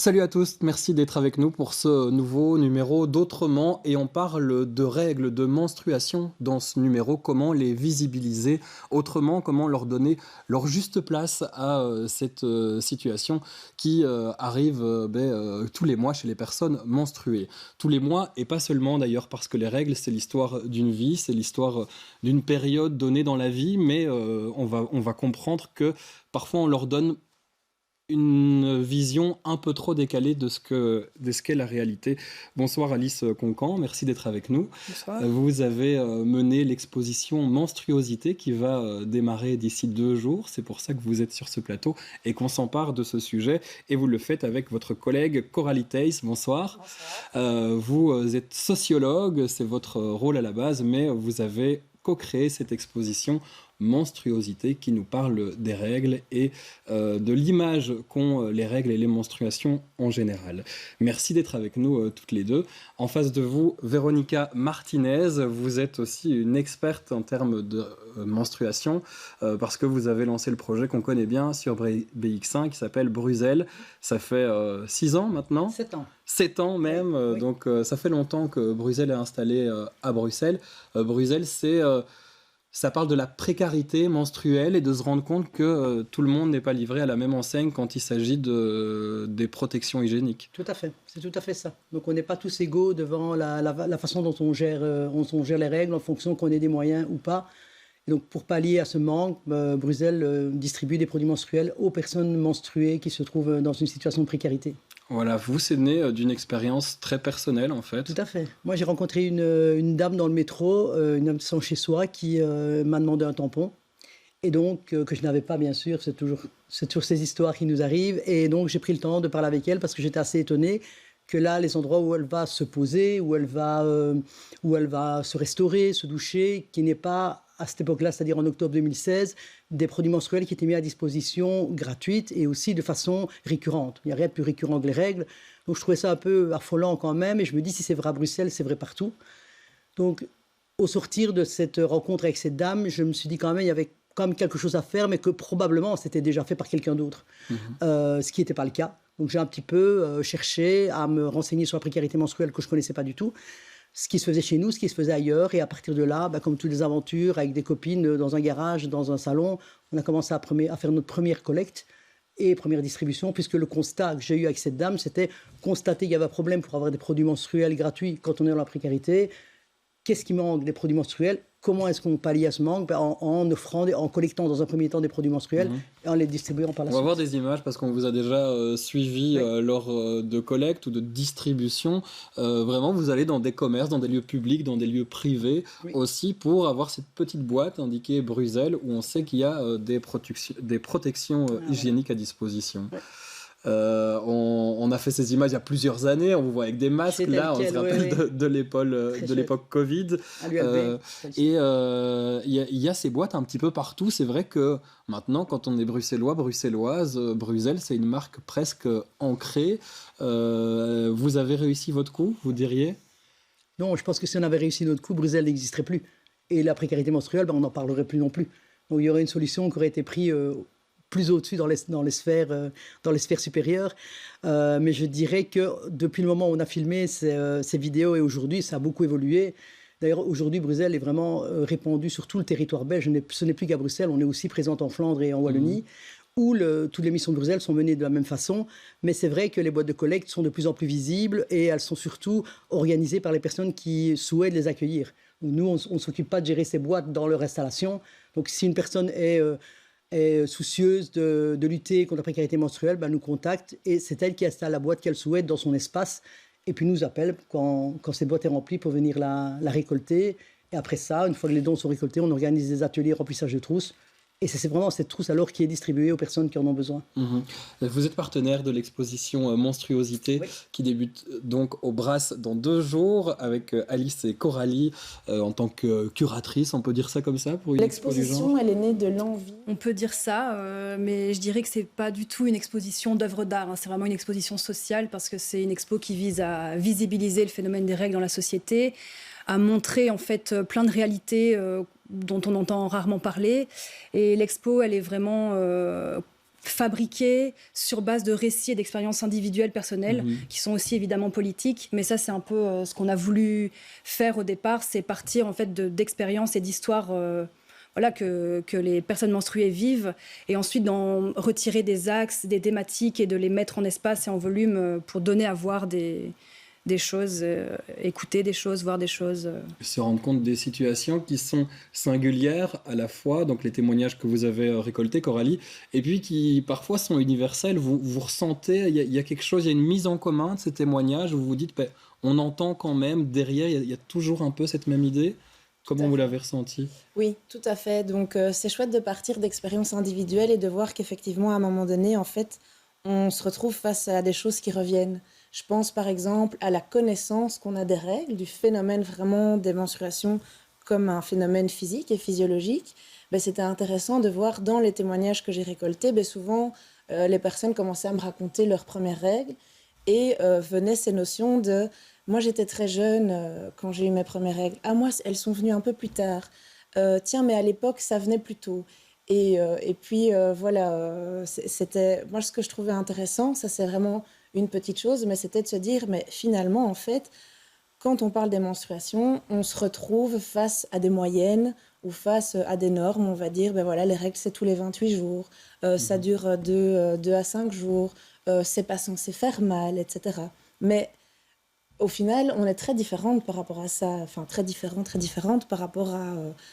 Salut à tous, merci d'être avec nous pour ce nouveau numéro d'Autrement et on parle de règles de menstruation dans ce numéro, comment les visibiliser autrement, comment leur donner leur juste place à cette situation qui arrive tous les mois chez les personnes menstruées. Tous les mois et pas seulement d'ailleurs parce que les règles c'est l'histoire d'une vie, c'est l'histoire d'une période donnée dans la vie, mais on va comprendre que parfois on leur donne une vision un peu trop décalée de ce qu'est la réalité. Bonsoir Alice Concan, merci d'être avec nous. Bonsoir. Vous avez mené l'exposition Monstruosité qui va démarrer d'ici 2 jours. C'est pour ça que vous êtes sur ce plateau et qu'on s'empare de ce sujet. Et vous le faites avec votre collègue Coralie Theys. Bonsoir. Bonsoir. Vous êtes sociologue, c'est votre rôle à la base, mais vous avez co-créé cette exposition Monstruosité qui nous parle des règles et de l'image qu'ont les règles et les menstruations en général. Merci d'être avec nous toutes les deux. En face de vous, Véronica Martinez, vous êtes aussi une experte en termes de menstruation parce que vous avez lancé le projet qu'on connaît bien sur BX1 qui s'appelle Bruxelles. Ça fait 6 ans maintenant. 7 ans. 7 ans même, Oui. donc ça fait longtemps que Bruxelles est installé à Bruxelles. Bruxelles, ça parle de la précarité menstruelle et de se rendre compte que tout le monde n'est pas livré à la même enseigne quand il s'agit des protections hygiéniques. Tout à fait, c'est tout à fait ça. Donc on n'est pas tous égaux devant la façon dont on gère les règles en fonction qu'on ait des moyens ou pas. Et donc pour pallier à ce manque, Bruxelles distribue des produits menstruels aux personnes menstruées qui se trouvent dans une situation de précarité. Voilà, vous, c'est né d'une expérience très personnelle en fait. Tout à fait. Moi j'ai rencontré une dame dans le métro, une dame sans chez soi qui m'a demandé un tampon. Et donc, que je n'avais pas, bien sûr, c'est toujours ces histoires qui nous arrivent. Et donc, j'ai pris le temps de parler avec elle parce que j'étais assez étonné que là, les endroits où elle va se poser, où elle va se restaurer, se doucher, qui n'est pas, à cette époque-là, c'est-à-dire en octobre 2016, des produits menstruels qui étaient mis à disposition gratuite et aussi de façon récurrente. Il n'y a rien de plus récurrent que les règles. Donc, je trouvais ça un peu affolant quand même. Et je me dis, si c'est vrai à Bruxelles, c'est vrai partout. Donc, au sortir de cette rencontre avec cette dame, je me suis dit quand même, il y avait quand même quelque chose à faire, mais que probablement c'était déjà fait par quelqu'un d'autre, ce qui n'était pas le cas. Donc j'ai un petit peu cherché à me renseigner sur la précarité menstruelle que je ne connaissais pas du tout, ce qui se faisait chez nous, ce qui se faisait ailleurs, et à partir de là, comme toutes les aventures, avec des copines dans un garage, dans un salon, on a commencé à faire notre première collecte et première distribution, puisque le constat que j'ai eu avec cette dame, c'était constater qu'il y avait un problème pour avoir des produits menstruels gratuits quand on est dans la précarité. Qu'est-ce qui manque des produits menstruels? Comment est-ce qu'on pallie à ce manque? En collectant dans un premier temps des produits menstruels et en les distribuant par la suite. On va voir des images parce qu'on vous a déjà suivi lors de collecte ou de distribution. Vraiment, vous allez dans des commerces, dans des lieux publics, dans des lieux privés aussi pour avoir cette petite boîte indiquée Bruxelles où on sait qu'il y a des protections hygiéniques à disposition. Ouais. On a fait ces images il y a plusieurs années, on vous voit avec des masques, là on se rappelle de l'époque Covid. Et il y a ces boîtes un petit peu partout. C'est vrai que maintenant quand on est bruxelloise, Bruxelles c'est une marque presque ancrée. Vous avez réussi votre coup, vous diriez? Non, je pense que si on avait réussi notre coup, Bruxelles n'existerait plus. Et la précarité menstruelle, on n'en parlerait plus non plus. Donc il y aurait une solution qui aurait été prise plus au-dessus dans les sphères supérieures. Mais je dirais que depuis le moment où on a filmé ces vidéos et aujourd'hui, ça a beaucoup évolué. D'ailleurs, aujourd'hui, Bruxelles est vraiment répandue sur tout le territoire belge. Ce n'est plus qu'à Bruxelles, on est aussi présente en Flandre et en Wallonie, où toutes les missions de Bruxelles sont menées de la même façon. Mais c'est vrai que les boîtes de collecte sont de plus en plus visibles et elles sont surtout organisées par les personnes qui souhaitent les accueillir. Donc, nous, on ne s'occupe pas de gérer ces boîtes dans leur installation. Donc si une personne est soucieuse de lutter contre la précarité menstruelle, nous contacte et c'est elle qui installe la boîte qu'elle souhaite dans son espace et puis nous appelle quand cette boîte est remplie pour venir la récolter. Et après ça, une fois que les dons sont récoltés, on organise des ateliers remplissage de trousses. Et c'est vraiment cette trousse alors qui est distribuée aux personnes qui en ont besoin. Vous êtes partenaire de l'exposition Monstruosité qui débute donc au Brass dans 2 jours avec Alice et Coralie en tant que curatrice, on peut dire ça comme ça pour une expo du genre. L'exposition, elle est née de l'envie. On peut dire ça, mais je dirais que c'est pas du tout une exposition d'œuvres d'art. C'est vraiment une exposition sociale parce que c'est une expo qui vise à visibiliser le phénomène des règles dans la société, à montrer en fait plein de réalités dont on entend rarement parler. Et l'expo, elle est vraiment fabriqués sur base de récits et d'expériences individuelles, personnelles, Mhm. qui sont aussi évidemment politiques. Mais ça, c'est un peu ce qu'on a voulu faire au départ, c'est partir en fait d'expériences et d'histoires voilà, que les personnes menstruées vivent, et ensuite d'en retirer des axes, des thématiques, et de les mettre en espace et en volume pour donner à voir des choses, écouter des choses, voir des choses. Se rendre compte des situations qui sont singulières à la fois, donc les témoignages que vous avez récoltés, Coralie, et puis qui parfois sont universels. Vous ressentez, il y a quelque chose, il y a une mise en commun de ces témoignages, où vous vous dites, ben, on entend quand même, derrière, il y a toujours un peu cette même idée. Comment vous l'avez ressenti? Oui, tout à fait. Donc, c'est chouette de partir d'expériences individuelles et de voir qu'effectivement, à un moment donné, en fait, on se retrouve face à des choses qui reviennent. Je pense par exemple à la connaissance qu'on a des règles, du phénomène vraiment des menstruations comme un phénomène physique et physiologique. Ben, c'était intéressant de voir dans les témoignages que j'ai récoltés, ben, souvent les personnes commençaient à me raconter leurs premières règles et venaient ces notions de moi j'étais très jeune quand j'ai eu mes premières règles. Ah, moi elles sont venues un peu plus tard. Tiens, mais à l'époque ça venait plus tôt. Et puis voilà, c'était moi ce que je trouvais intéressant, ça c'est vraiment une petite chose, mais c'était de se dire, mais finalement, en fait, quand on parle des menstruations, on se retrouve face à des moyennes ou face à des normes. On va dire, ben voilà, les règles, c'est tous les 28 jours, ça dure 2 à 5 jours, c'est pas censé faire mal, etc. Mais au final, on est très différentes par rapport à ça, enfin très différentes par rapport à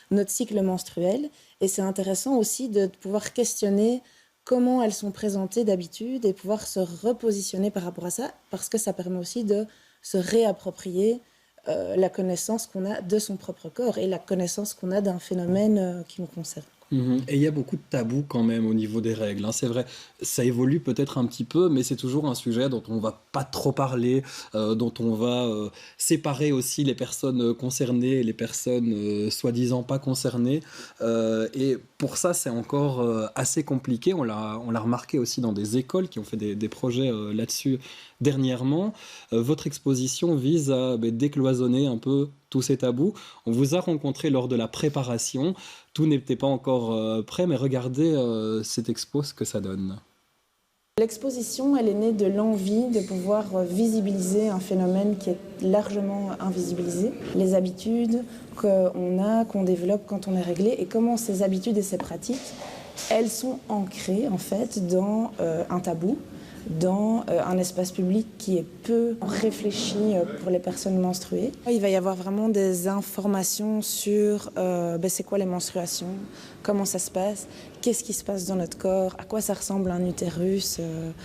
notre cycle menstruel. Et c'est intéressant aussi de pouvoir questionner comment elles sont présentées d'habitude et pouvoir se repositionner par rapport à ça, parce que ça permet aussi de se réapproprier la connaissance qu'on a de son propre corps et la connaissance qu'on a d'un phénomène qui nous concerne. Et il y a beaucoup de tabous quand même au niveau des règles, hein. C'est vrai, ça évolue peut-être un petit peu, mais c'est toujours un sujet dont on va pas trop parler, dont on va séparer aussi les personnes concernées et les personnes soi-disant pas concernées. Et pour ça, c'est encore assez compliqué. On l'a remarqué aussi dans des écoles qui ont fait des projets là-dessus dernièrement. Votre exposition vise à décloisonner un peu tous ces tabous. On vous a rencontré lors de la préparation. Tout n'était pas encore prêt, mais regardez cette expo, ce que ça donne. L'exposition, elle est née de l'envie de pouvoir visibiliser un phénomène qui est largement invisibilisé, les habitudes qu'on développe quand on est réglé, et comment ces habitudes et ces pratiques, elles sont ancrées en fait dans un tabou, dans un espace public qui est peu réfléchi pour les personnes menstruées. Il va y avoir vraiment des informations sur c'est quoi les menstruations, comment ça se passe, qu'est-ce qui se passe dans notre corps, à quoi ça ressemble un utérus,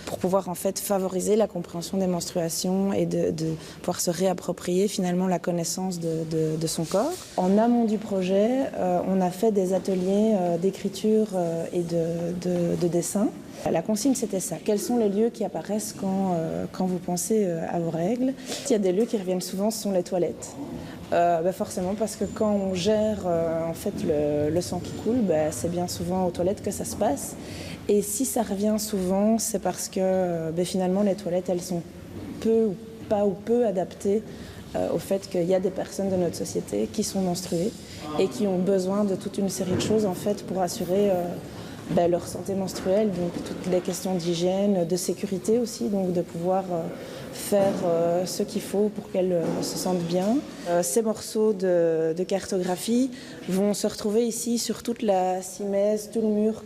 pour pouvoir en fait favoriser la compréhension des menstruations et de pouvoir se réapproprier finalement la connaissance de son corps. En amont du projet, on a fait des ateliers d'écriture et de dessin. La consigne, c'était ça. Quels sont les lieux qui apparaissent quand vous pensez à vos règles? Il y a des lieux qui reviennent souvent, ce sont les toilettes. Forcément, parce que quand on gère en fait le sang qui coule, c'est bien souvent aux toilettes que ça se passe. Et si ça revient souvent, c'est parce que finalement les toilettes, elles sont peu adaptées au fait qu'il y a des personnes de notre société qui sont menstruées et qui ont besoin de toute une série de choses en fait pour assurer leur santé menstruelle, donc toutes les questions d'hygiène, de sécurité aussi, donc de pouvoir faire ce qu'il faut pour qu'elles se sentent bien. Ces morceaux de cartographie vont se retrouver ici sur toute la simèse, tout le mur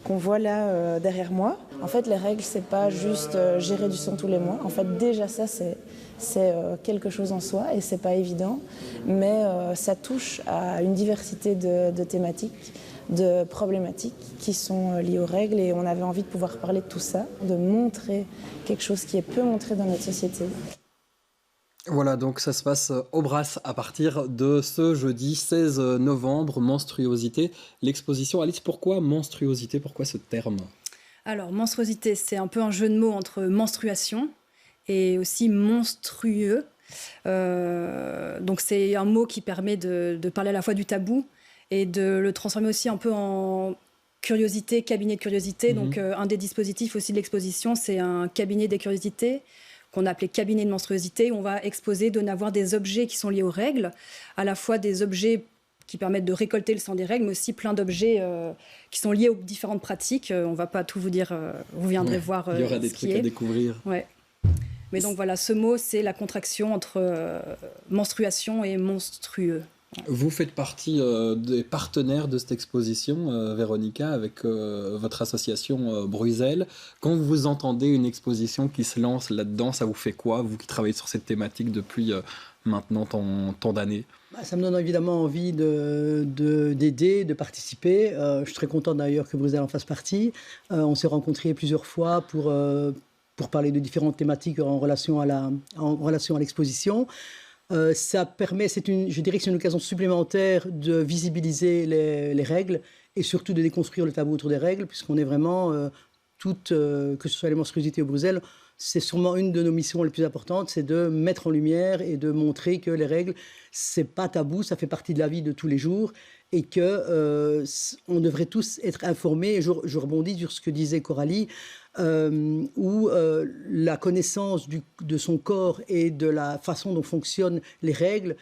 qu'on voit là derrière moi. En fait, les règles, c'est pas juste gérer du sang tous les mois. En fait, déjà ça, c'est quelque chose en soi et c'est pas évident, mais ça touche à une diversité de thématiques, de problématiques qui sont liées aux règles, et on avait envie de pouvoir parler de tout ça, de montrer quelque chose qui est peu montré dans notre société. Voilà, donc ça se passe au Brass à partir de ce jeudi 16 novembre, Menstruosité. L'exposition, Alice, pourquoi menstruosité? Pourquoi ce terme? Alors, menstruosité, c'est un peu un jeu de mots entre menstruation et aussi monstrueux. Donc c'est un mot qui permet de parler à la fois du tabou et de le transformer aussi un peu en curiosité, cabinet de curiosité. Donc un des dispositifs aussi de l'exposition, c'est un cabinet des curiosités qu'on a appelé cabinet de menstruosité, où on va exposer, donner à voir des objets qui sont liés aux règles, à la fois des objets qui permettent de récolter le sang des règles, mais aussi plein d'objets qui sont liés aux différentes pratiques. On ne va pas tout vous dire, vous viendrez voir il y aura des ce qui trucs est. à découvrir. Ouais. Mais donc voilà, ce mot, c'est la contraction entre menstruation et monstrueux. Vous faites partie des partenaires de cette exposition, Véronica, avec votre association Bruxelles. Quand vous entendez une exposition qui se lance là-dedans, ça vous fait quoi, vous qui travaillez sur cette thématique depuis maintenant tant d'années? Ça me donne évidemment envie d'aider, de participer. Je suis très content d'ailleurs que Bruxelles en fasse partie. On s'est rencontrés plusieurs fois pour parler de différentes thématiques en relation à l'exposition. Ça permet, je dirais que c'est une occasion supplémentaire de visibiliser les règles et surtout de déconstruire le tabou autour des règles, puisqu'on est vraiment que ce soit les menstruosités ou Bruxelles, c'est sûrement une de nos missions les plus importantes, c'est de mettre en lumière et de montrer que les règles, c'est pas tabou, ça fait partie de la vie de tous les jours et que on devrait tous être informés. Et je rebondis sur ce que disait Coralie, où la connaissance de son corps et de la façon dont fonctionnent les règles,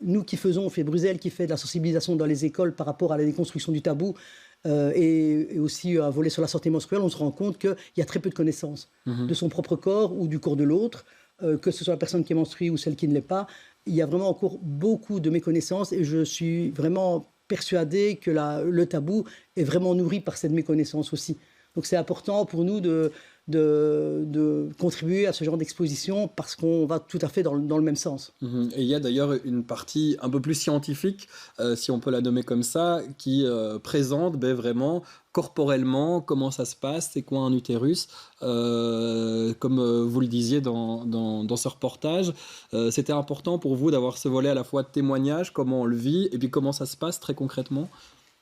nous qui faisons, on fait Bruxelles qui fait de la sensibilisation dans les écoles par rapport à la déconstruction du tabou, et aussi un volet sur la santé menstruelle, on se rend compte qu'il y a très peu de connaissances de son propre corps ou du corps de l'autre, que ce soit la personne qui est menstruée ou celle qui ne l'est pas. Il y a vraiment encore beaucoup de méconnaissances et je suis vraiment persuadée que le tabou est vraiment nourri par cette méconnaissance aussi. Donc c'est important pour nous de contribuer à ce genre d'exposition parce qu'on va tout à fait dans le même sens. Et il y a d'ailleurs une partie un peu plus scientifique, si on peut la nommer comme ça, qui présente vraiment corporellement comment ça se passe, c'est quoi un utérus. Comme vous le disiez dans ce reportage, c'était important pour vous d'avoir ce volet à la fois de témoignage, comment on le vit, et puis comment ça se passe très concrètement.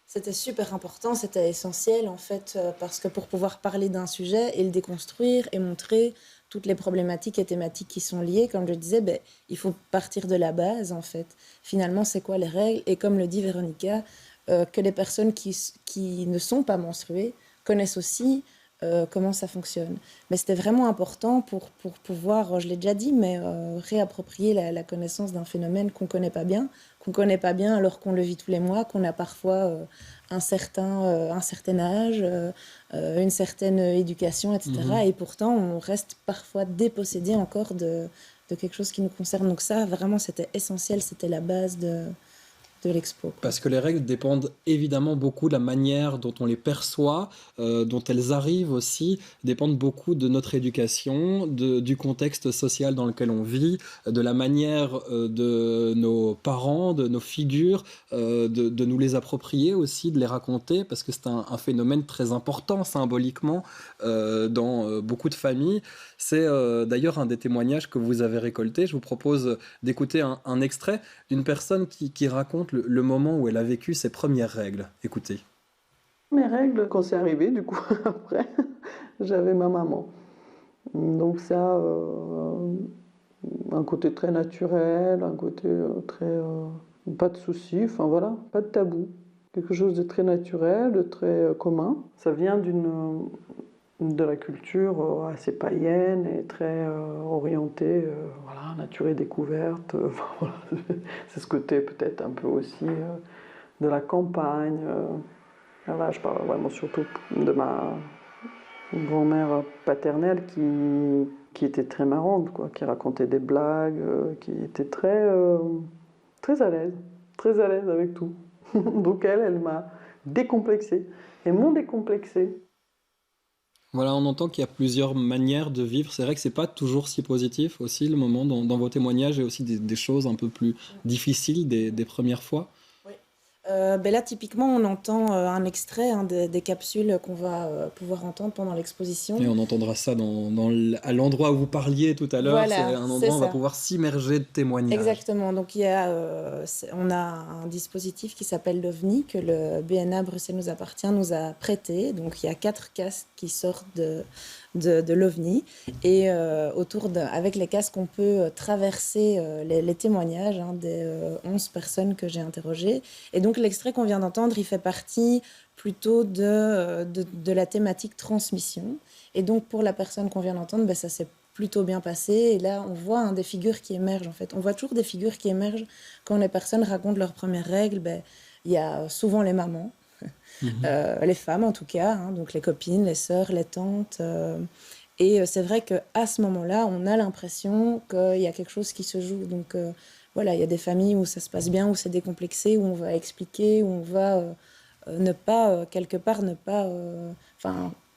C'était super important, c'était essentiel en fait, parce que pour pouvoir parler d'un sujet et le déconstruire et montrer toutes les problématiques et thématiques qui sont liées, comme je disais, il faut partir de la base en fait. Finalement, c'est quoi les règles? Et comme le dit Véronica, que les personnes qui ne sont pas menstruées connaissent aussi comment ça fonctionne. Mais c'était vraiment important pour pouvoir, je l'ai déjà dit, mais réapproprier la connaissance d'un phénomène qu'on connaît pas bien alors qu'on le vit tous les mois, qu'on a parfois un certain âge, une certaine éducation, etc. Et pourtant, on reste parfois dépossédé encore de quelque chose qui nous concerne. Donc ça, vraiment, c'était essentiel, c'était la base de l'expo. Parce que les règles dépendent évidemment beaucoup de la manière dont on les perçoit, dont elles arrivent aussi, dépendent beaucoup de notre éducation, du contexte social dans lequel on vit, de la manière de nos parents, de nos figures, de nous les approprier aussi, de les raconter, parce que c'est un phénomène très important symboliquement dans beaucoup de familles. C'est d'ailleurs un des témoignages que vous avez récolté. Je vous propose d'écouter un extrait d'une personne qui raconte le moment où elle a vécu ses premières règles. Écoutez. Mes règles, quand c'est arrivé, du coup, après, j'avais ma maman. Donc ça, un côté très naturel, un côté très... pas de soucis, enfin voilà, pas de tabou. Quelque chose de très naturel, de très commun. Ça vient de la culture assez païenne et très orientée, voilà, nature et découverte. Voilà. C'est ce côté peut-être un peu aussi de la campagne. Là, je parle vraiment surtout de ma grand-mère paternelle qui était très marrante, quoi, qui racontait des blagues, qui était très à l'aise avec tout. Donc elle m'a décomplexée. Et m'ont décomplexée. Voilà, on entend qu'il y a plusieurs manières de vivre. C'est vrai que c'est pas toujours si positif aussi, le moment dans vos témoignages, et aussi des choses un peu plus difficiles des premières fois. Oui. Là, typiquement, on entend un extrait des capsules qu'on va pouvoir entendre pendant l'exposition. Et on entendra ça à l'endroit où vous parliez tout à l'heure. Voilà, c'est un endroit où on va pouvoir s'immerger de témoignages. Exactement. Donc, on a un dispositif qui s'appelle l'OVNI, que le BNA Bruxelles nous a prêté. Donc, il y a 4 casques qui sortent de l'OVNI. Et avec les casques, on peut traverser les témoignages des 11 personnes que j'ai interrogées. Et donc, l'extrait qu'on vient d'entendre, il fait partie plutôt de la thématique transmission. Et donc, pour la personne qu'on vient d'entendre, ça s'est plutôt bien passé. Et là, on voit des figures qui émergent, en fait. On voit toujours des figures qui émergent quand les personnes racontent leurs premières règles. Il y a souvent les mamans, les femmes en tout cas, donc les copines, les sœurs, les tantes. Et c'est vrai qu'à ce moment-là, on a l'impression qu'il y a quelque chose qui se joue. Donc voilà, il y a des familles où ça se passe bien, où c'est décomplexé, où on va expliquer, où on va ne pas, quelque part, ne pas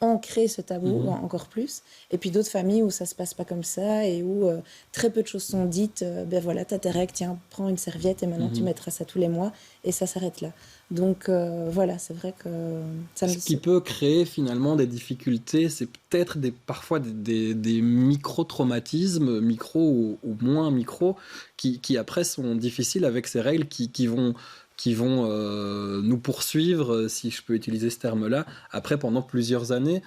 ancrer ce tabou encore plus. Et puis d'autres familles où ça se passe pas comme ça et où très peu de choses sont dites. Ben voilà, t'as tes règles, tiens, prends une serviette et maintenant tu mettras ça tous les mois. Et ça s'arrête là. Donc voilà, c'est vrai que ça Ce qui peut créer finalement des difficultés, c'est peut-être parfois des micro-traumatismes, micro ou moins micro, qui après sont difficiles avec ces règles qui vont nous poursuivre, si je peux utiliser ce terme-là, après pendant plusieurs années.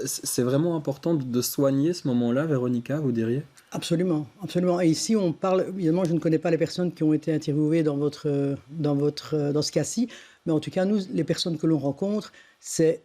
C'est vraiment important de soigner ce moment-là, Véronica, vous diriez ? Absolument, absolument. Et ici, on parle, évidemment, je ne connais pas les personnes qui ont été interviewées dans ce cas-ci, mais en tout cas, nous, les personnes que l'on rencontre, c'est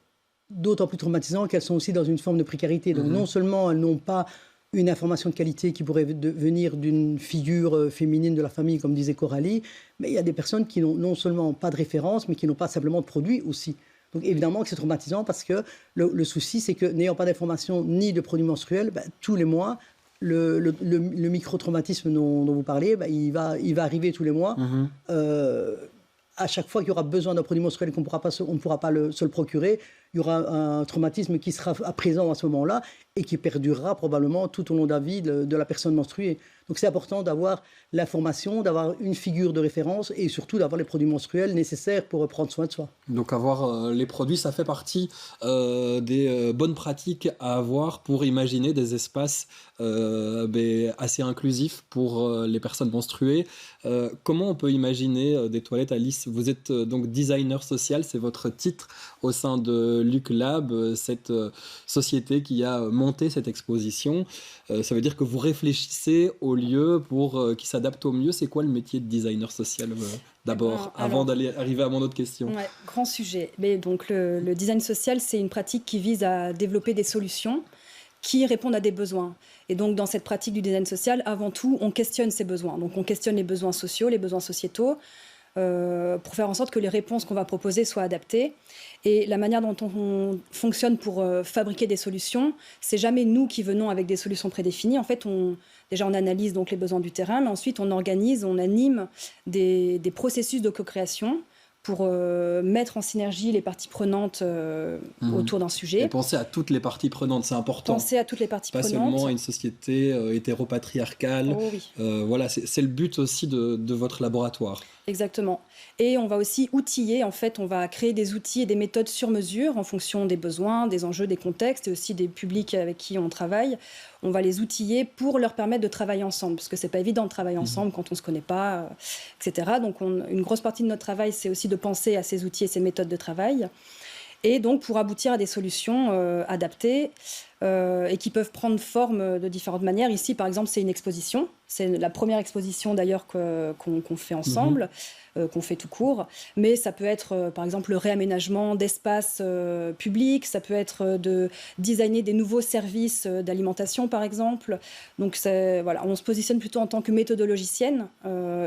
d'autant plus traumatisant qu'elles sont aussi dans une forme de précarité. Donc, non seulement elles n'ont pas une information de qualité qui pourrait venir d'une figure féminine de la famille, comme disait Coralie, mais il y a des personnes qui n'ont non seulement pas de référence, mais qui n'ont pas simplement de produit aussi. Donc évidemment que c'est traumatisant parce que le souci, c'est que n'ayant pas d'information ni de produits menstruels, tous les mois, le micro-traumatisme dont vous parlez, il va arriver tous les mois. À chaque fois qu'il y aura besoin d'un produit menstruel et qu'on ne pourra pas se le procurer, il y aura un traumatisme qui sera présent à ce moment-là et qui perdurera probablement tout au long de la vie de la personne menstruée. Donc c'est important d'avoir l'information, d'avoir une figure de référence et surtout d'avoir les produits menstruels nécessaires pour prendre soin de soi. Donc avoir les produits, ça fait partie des bonnes pratiques à avoir pour imaginer des espaces assez inclusifs pour les personnes menstruées. Comment on peut imaginer des toilettes, Alice ? Vous êtes donc designer social, c'est votre titre au sein de Luc Lab, cette société qui a monté cette exposition. Ça veut dire que vous réfléchissez au lieu pour qui s'adapte au mieux. C'est quoi le métier de designer social d'abord, avant d'aller arriver à mon autre question? Ouais, grand sujet. Mais donc le design social, c'est une pratique qui vise à développer des solutions qui répondent à des besoins. Et donc dans cette pratique du design social, avant tout, on questionne ces besoins. Donc on questionne les besoins sociaux, les besoins sociétaux, pour faire en sorte que les réponses qu'on va proposer soient adaptées. Et la manière dont on fonctionne pour fabriquer des solutions, c'est jamais nous qui venons avec des solutions prédéfinies. En fait, déjà on analyse donc les besoins du terrain, mais ensuite on organise, on anime des processus de co-création pour mettre en synergie les parties prenantes autour d'un sujet. Et penser à toutes les parties prenantes, c'est important. Penser à toutes les parties prenantes. Pas seulement à une société hétéropatriarcale. Oh, oui. Voilà, c'est le but aussi de votre laboratoire. Exactement. Et on va aussi outiller, en fait, on va créer des outils et des méthodes sur mesure en fonction des besoins, des enjeux, des contextes et aussi des publics avec qui on travaille. On va les outiller pour leur permettre de travailler ensemble, parce que c'est pas évident de travailler ensemble quand on se connaît pas, etc. Donc une grosse partie de notre travail, c'est aussi de penser à ces outils et ces méthodes de travail. Et donc pour aboutir à des solutions adaptées et qui peuvent prendre forme de différentes manières. Ici, par exemple, c'est une exposition. C'est la première exposition d'ailleurs qu'on fait ensemble, qu'on fait tout court. Mais ça peut être, par exemple, le réaménagement d'espaces publics. Ça peut être de designer des nouveaux services d'alimentation, par exemple. Donc, voilà, on se positionne plutôt en tant que méthodologicienne.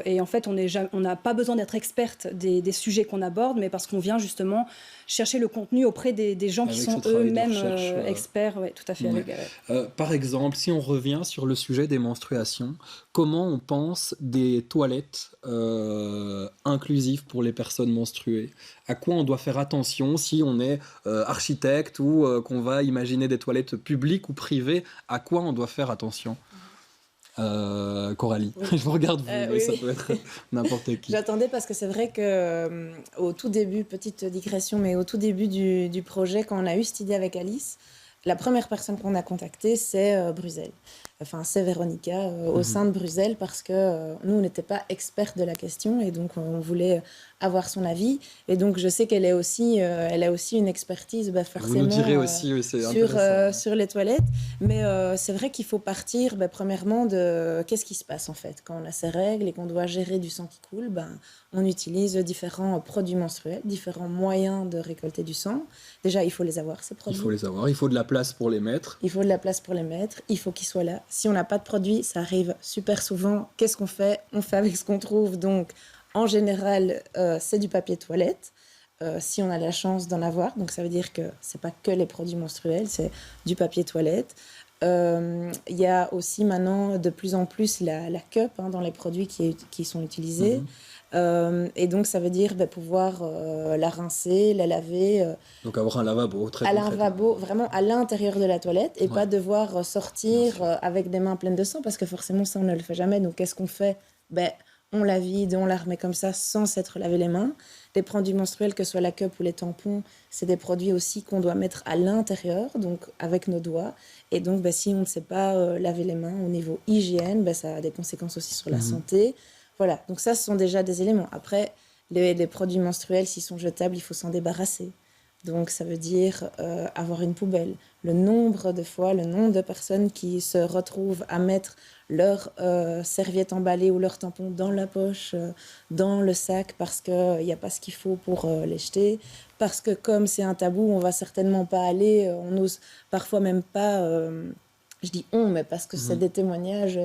Et en fait, on n'a pas besoin d'être experte des sujets qu'on aborde, mais parce qu'on vient justement chercher le contenu auprès des gens qui sont eux-mêmes experts. Ouais, tout à fait. Ouais. Par exemple, si on revient sur le sujet des menstruations, comment on pense des toilettes inclusives pour les personnes menstruées? À quoi on doit faire attention si on est architecte ou qu'on va imaginer des toilettes publiques ou privées? À quoi on doit faire attention? Coralie, oui. Je vous regarde vous, mais oui. Ça peut être n'importe qui. J'attendais parce que c'est vrai que au tout début, petite digression, mais au tout début du projet, quand on a eu cette idée avec Alice, la première personne qu'on a contactée, c'est Bruxelles. Enfin, c'est Véronica au sein de Bruxelles parce que nous, on n'était pas experts de la question et donc on voulait avoir son avis. Et donc, je sais qu'elle elle a aussi une expertise, forcément, Vous nous direz aussi, c'est sur les toilettes. Mais c'est vrai qu'il faut partir, premièrement, de qu'est-ce qui se passe, en fait. Quand on a ses règles et qu'on doit gérer du sang qui coule, on utilise différents produits menstruels, différents moyens de récolter du sang. Déjà, il faut les avoir, ces produits. Il faut les avoir, il faut de la place pour les mettre. Il faut de la place pour les mettre, il faut qu'ils soient là. Si on n'a pas de produit, ça arrive super souvent. Qu'est-ce qu'on fait? On fait avec ce qu'on trouve. Donc, en général, c'est du papier toilette, si on a la chance d'en avoir. Donc, ça veut dire que ce n'est pas que les produits menstruels, c'est du papier toilette. Il y a aussi maintenant de plus en plus la cup dans les produits qui sont utilisés. Et donc, ça veut dire pouvoir la rincer, la laver. Donc, avoir un lavabo, très concrètement. Un lavabo, vraiment à l'intérieur de la toilette et pas devoir sortir avec des mains pleines de sang, parce que forcément, ça, on ne le fait jamais. Donc, qu'est-ce qu'on fait? On la vide, on la remet comme ça sans s'être lavé les mains. Les produits menstruels, que ce soit la cup ou les tampons, c'est des produits aussi qu'on doit mettre à l'intérieur, donc avec nos doigts. Et donc, si on ne sait pas laver les mains au niveau hygiène, ça a des conséquences aussi sur la santé. Voilà, donc ça, ce sont déjà des éléments. Après, les produits menstruels, s'ils sont jetables, il faut s'en débarrasser. Donc, ça veut dire avoir une poubelle. Le nombre de personnes qui se retrouvent à mettre leur serviette emballée ou leur tampon dans la poche, dans le sac, parce qu'il n'y a pas ce qu'il faut pour les jeter. Parce que comme c'est un tabou, on ne va certainement pas aller, on n'ose parfois même pas, je dis on, mais parce que c'est des témoignages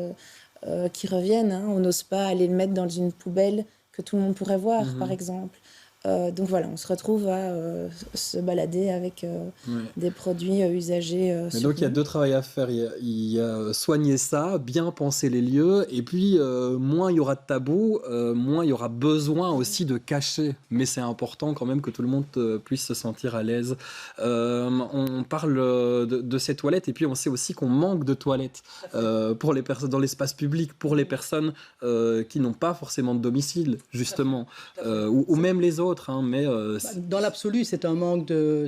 qui reviennent, on n'ose pas aller le mettre dans une poubelle que tout le monde pourrait voir, par exemple. Donc voilà, on se retrouve à se balader avec des produits usagés. Mais donc il y a deux travails à faire. Il y a soigner ça, bien penser les lieux, et puis moins il y aura de tabous, moins il y aura besoin aussi de cacher. Mais c'est important quand même que tout le monde puisse se sentir à l'aise. On parle de ces toilettes, et puis on sait aussi qu'on manque de toilettes pour les personnes dans l'espace public, pour les personnes qui n'ont pas forcément de domicile, justement, ou même les autres. Mais dans l'absolu, c'est un manque de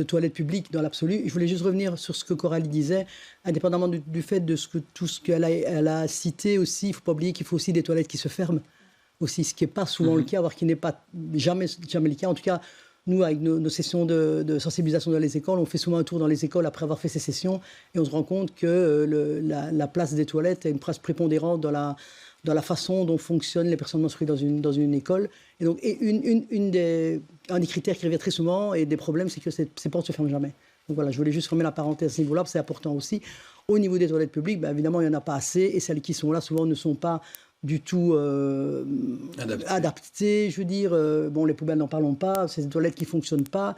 toilettes publiques dans l'absolu. Je voulais juste revenir sur ce que Coralie disait, indépendamment du fait de tout ce qu'elle a cité aussi. Il ne faut pas oublier qu'il faut aussi des toilettes qui se ferment aussi, ce qui n'est pas souvent le cas, voire qui n'est pas jamais le cas. En tout cas, nous, avec nos sessions de sensibilisation dans les écoles, on fait souvent un tour dans les écoles après avoir fait ces sessions, et on se rend compte que la place des toilettes est une place prépondérante dans la façon dont fonctionnent les personnes menstruées dans une école. Et donc, un des critères qui revient très souvent et des problèmes, c'est que ces portes ne se ferment jamais. Donc voilà, je voulais juste remettre la parenthèse à ce niveau-là, c'est important aussi. Au niveau des toilettes publiques, évidemment, il n'y en a pas assez, et celles qui sont là, souvent, ne sont pas du tout adaptées. Je veux dire, les poubelles, n'en parlons pas, c'est des toilettes qui ne fonctionnent pas.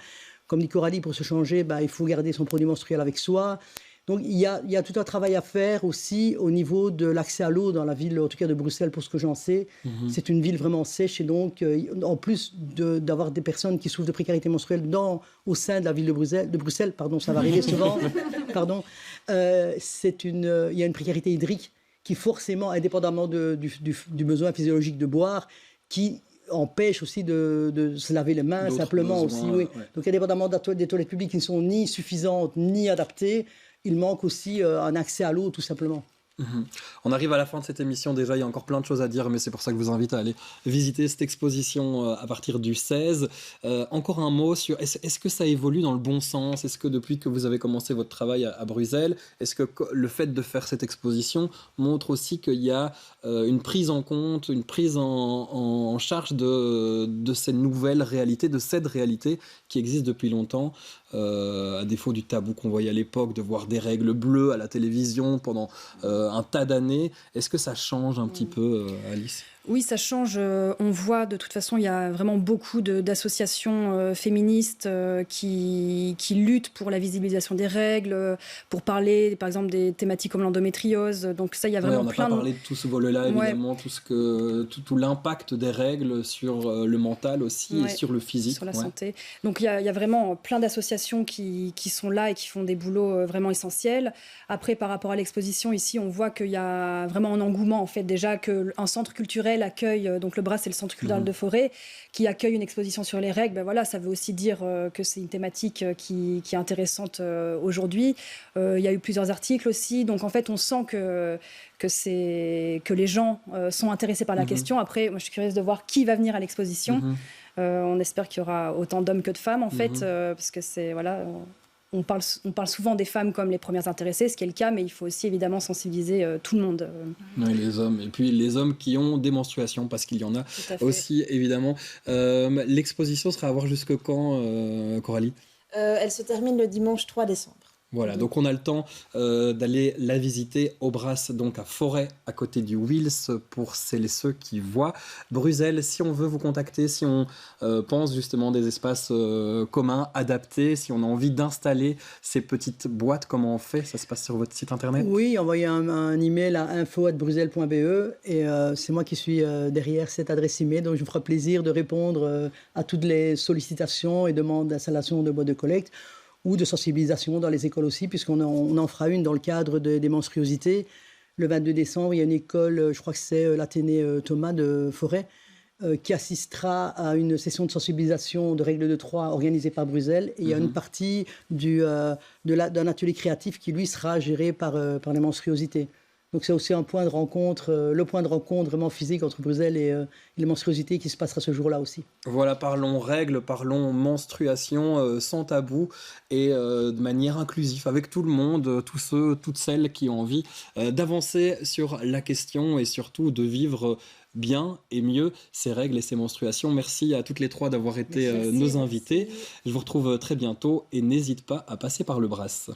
Comme dit Coralie, pour se changer, il faut garder son produit menstruel avec soi. Donc, il y a tout un travail à faire aussi au niveau de l'accès à l'eau dans la ville, en tout cas de Bruxelles, pour ce que j'en sais. C'est une ville vraiment sèche, et donc, en plus d'avoir des personnes qui souffrent de précarité menstruelle au sein de la ville de Bruxelles, pardon, ça va arriver souvent, pardon, il y a une précarité hydrique qui, forcément, indépendamment du besoin physiologique de boire, qui empêche aussi de se laver les mains, simplement besoins, aussi. Oui. Ouais. Donc, indépendamment des toilettes publiques qui ne sont ni suffisantes, ni adaptées, il manque aussi un accès à l'eau, tout simplement. On arrive à la fin de cette émission. Déjà, il y a encore plein de choses à dire, mais c'est pour ça que je vous invite à aller visiter cette exposition à partir du 16. Encore un mot sur est-ce que ça évolue dans le bon sens? Est-ce que depuis que vous avez commencé votre travail à Bruxelles, est-ce que le fait de faire cette exposition montre aussi qu'il y a une prise en compte, une prise en charge de ces nouvelles réalités, de cette réalité qui existe depuis longtemps, à défaut du tabou qu'on voyait à l'époque, de voir des règles bleues à la télévision pendant un tas d'années. Est-ce que ça change un petit peu, Alice ? Oui, ça change. On voit, de toute façon, il y a vraiment beaucoup d'associations féministes qui luttent pour la visibilisation des règles, pour parler, par exemple, des thématiques comme l'endométriose. Donc ça, il y a vraiment on n'a pas parlé de tout ce volet-là, évidemment, tout l'impact des règles sur le mental aussi, et sur le physique. Sur la santé. Donc il y a vraiment plein d'associations qui sont là et qui font des boulots vraiment essentiels. Après, par rapport à l'exposition, ici, on voit qu'il y a vraiment un engouement, en fait, déjà qu'un centre culturel accueille, donc le Brass, c'est le centre culturel de Forêt, qui accueille une exposition sur les règles. Ben voilà, ça veut aussi dire que c'est une thématique qui est intéressante aujourd'hui. Il y a eu plusieurs articles aussi, donc en fait, on sent que les gens sont intéressés par la question. Après, moi, je suis curieuse de voir qui va venir à l'exposition. On espère qu'il y aura autant d'hommes que de femmes, en fait, parce que c'est... Voilà, on parle souvent des femmes comme les premières intéressées, ce qui est le cas, mais il faut aussi évidemment sensibiliser tout le monde. Oui, les hommes. Et puis les hommes qui ont des menstruations, parce qu'il y en a aussi, évidemment. L'exposition sera à voir jusque quand, Coralie ? Elle se termine le dimanche 3 décembre. Voilà, donc on a le temps d'aller la visiter au Brass, donc à Forêt, à côté du Wills, pour celles et ceux qui voient. Bruxelles, si on veut vous contacter, si on pense justement des espaces communs, adaptés, si on a envie d'installer ces petites boîtes, comment on fait ? Ça se passe sur votre site internet ? Oui, envoyez un email à info@bruxelles.be et c'est moi qui suis derrière cette adresse email, donc je me ferai plaisir de répondre à toutes les sollicitations et demandes d'installation de boîtes de collecte, ou de sensibilisation dans les écoles aussi, puisqu'on en fera une dans le cadre des menstruosités. Le 22 décembre, il y a une école, je crois que c'est l'Athénée Thomas de Forêt, qui assistera à une session de sensibilisation de règles de 3 organisée par Bruxelles. Et il y a une partie d'un atelier créatif qui, lui, sera géré par les menstruosités. Donc c'est aussi un point de rencontre, le point de rencontre vraiment physique entre Bruxelles et les menstruosités qui se passera ce jour-là aussi. Voilà, parlons règles, parlons menstruation sans tabou et de manière inclusive avec tout le monde, tous ceux, toutes celles qui ont envie d'avancer sur la question et surtout de vivre bien et mieux ces règles et ces menstruations. Merci à toutes les trois d'avoir été nos invités. Je vous retrouve très bientôt et n'hésite pas à passer par le Brass.